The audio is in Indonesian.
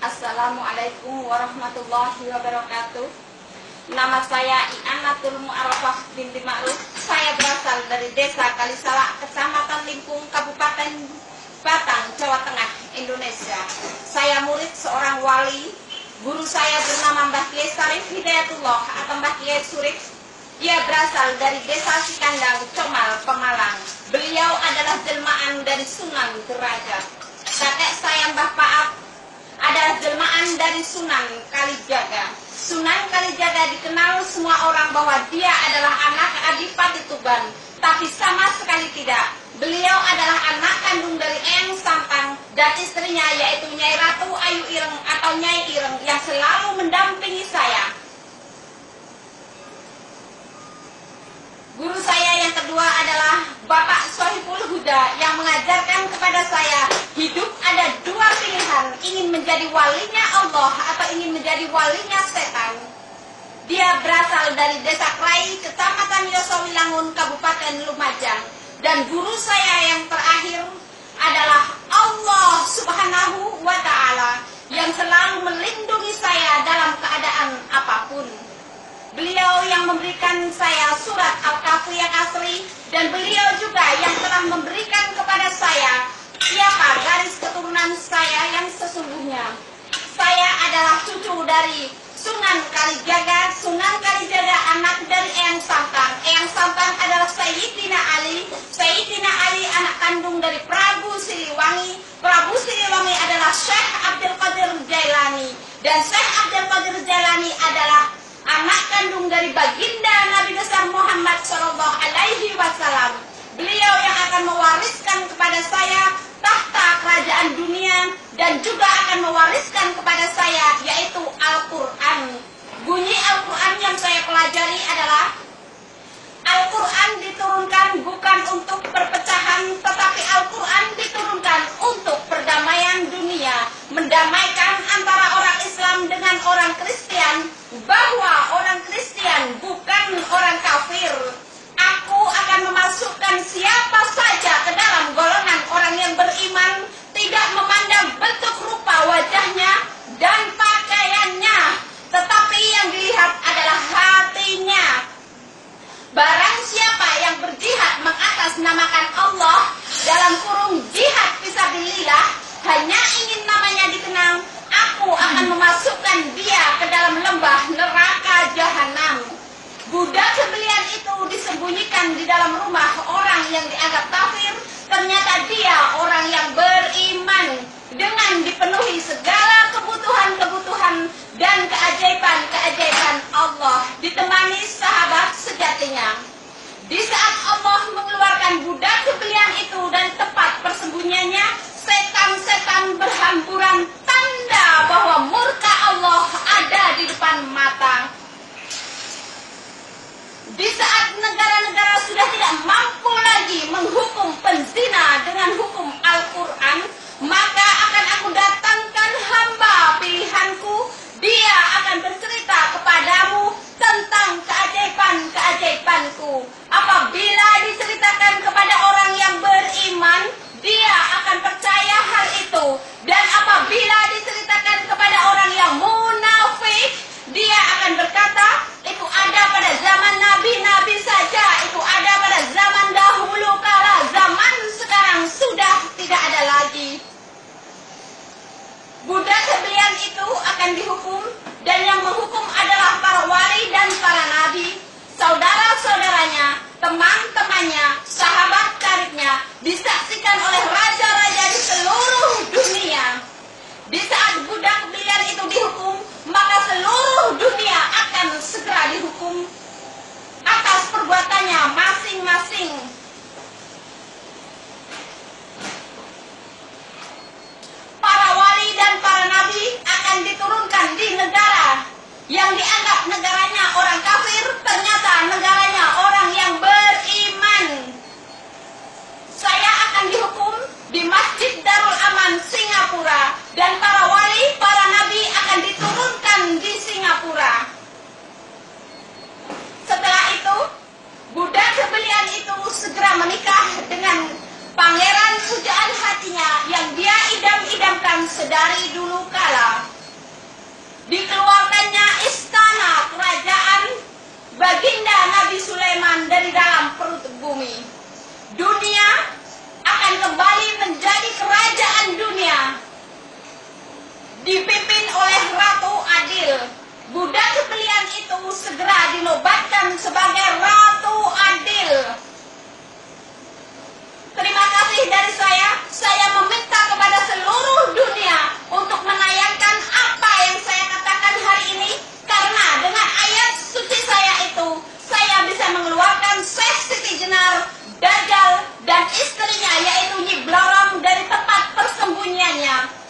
Assalamualaikum warahmatullahi wabarakatuh. Nama saya I'anatul Mu'arrafah binti Ma'ruf. Saya berasal dari Desa Kalisala, Kecamatan Limpung, Kabupaten Batang, Jawa Tengah, Indonesia. Saya murid seorang wali. Guru saya bernama Mbah Kiai Sarif Hidayatullah atau Mbah Kiai Surif. Dia berasal dari Desa Sikandang, Comal, Pemalang. Beliau adalah jelmaan dari Sunan Derajat. Kakek saya Mbah Paat adalah jelmaan dari Sunan Kalijaga. Sunan Kalijaga dikenal semua orang bahwa dia adalah anak Adipati Tuban, tapi sama sekali tidak. Beliau adalah anak kandung dari Eyang Sampang dan istrinya yaitu Nyai Ratu Ayu Ireng atau Nyai Ireng yang selalu mendampingi saya. Guru saya yang kedua adalah Bapak Sohibul Huda yang mengajarkan kepada saya hidup ada dua pilihan, ingin menjadi walinya Allah atau ingin menjadi walinya setan. Dia berasal dari Desa Krai, Kecamatan Yosowilangun, Kabupaten Lumajang. Dan guru saya yang terakhir adalah Allah Subhanahu wa Ta'ala yang selalu melindungi saya dalam keadaan apapun. Beliau yang memberikan saya surat Al-Kafiyah asli, dan beliau juga yang telah memberikan kepada saya siapa garis keturunan saya yang sesungguhnya. Saya adalah cucu dari Sunan Kalijaga. Sunan Kalijaga anak dari Eyang Sampang. Eyang Sampang adalah Sayyidina Ali. Sayyidina Ali anak kandung dari Prabu Siliwangi. Prabu Siliwangi adalah Syekh Abdul Qadir Jailani. Dan Syekh Abdul Qadir Jailani adalah anak kandung dari baginda Nabi besar Muhammad Shallallahu Alaihi Wasallam. Beliau yang akan mewariskan kepada saya tahta kerajaan dunia dan juga akan mewariskan kepada saya yaitu Al-Quran. Bunyi Al-Quran yang saya pelajari adalah Al-Quran diturunkan bukan untuk perpecahan, tetapi Al-Quran diturunkan untuk perdamaian dunia, mendamaikan antara orang Islam dengan orang Kristen, bahwa orang Kristen bukan orang kafir. Aku akan memasukkan siapa saja ke dalam golongan orang yang beriman, tidak memandang bentuk rupa wajahnya dan pakaiannya, tetapi yang dilihat adalah hatinya. Barang siapa yang berjihad mengatasnamakan Allah dalam kurung jihad fisabilillah, hanya ingin namanya dikenal, aku akan memasukkan dia ke dalam lembah neraka jahanam. Budak sebelian itu disembunyikan di dalam rumah orang yang dianggap kafir. Ternyata dia orang yang beriman dengan dipenuhi segala kebutuhan-kebutuhan dan keajaiban-keajaiban Allah, ditemani sahabat sejatinya. Di saat Allah mengeluarkan budak sebelian itu dan tempat persembunyiannya, setan-setan berhamburan, tanda bahwa murka Allah ada di depan mata. Di saat negara-negara sudah tidak mampu lagi menghukum penzina dengan hukum Al-Quran, maka akan aku datangkan hamba pilihanku. Dia akan bercerita kepadamu tentang keajaiban-keajaibanku. Apabila diceritakan kepada orang yang beriman, dia akan percaya hal itu. Dan apabila diceritakan kepada orang yang munafik, dia akan berkata, itu ada pada zaman nabi-nabi saja, itu ada pada zaman dahulu kala, zaman sekarang sudah tidak ada lagi. Budak sebelian itu akan dihukum, dan yang menghukum adalah para wali dan para nabi, saudara-saudaranya, teman-temannya, sahabat karibnya, disaksikan oleh raja-raja di seluruh dunia. Di saat budak sebelian itu dihukum, maka seluruh dunia akan segera dihukum atas perbuatannya masing-masing. Para wali dan para nabi akan diturunkan di negara yang dianggap negaranya orang kafir, ternyata negaranya orang yang beriman. Saya akan dihukum di Masjid Darul Aman, Singapura, dan para wali, para nabi akan diturunkan di Singapura. Setelah itu, budak sebelian itu segera menikah dengan pangeran pujaan hatinya yang dia idam-idamkan sedari dulu kala. semuanya.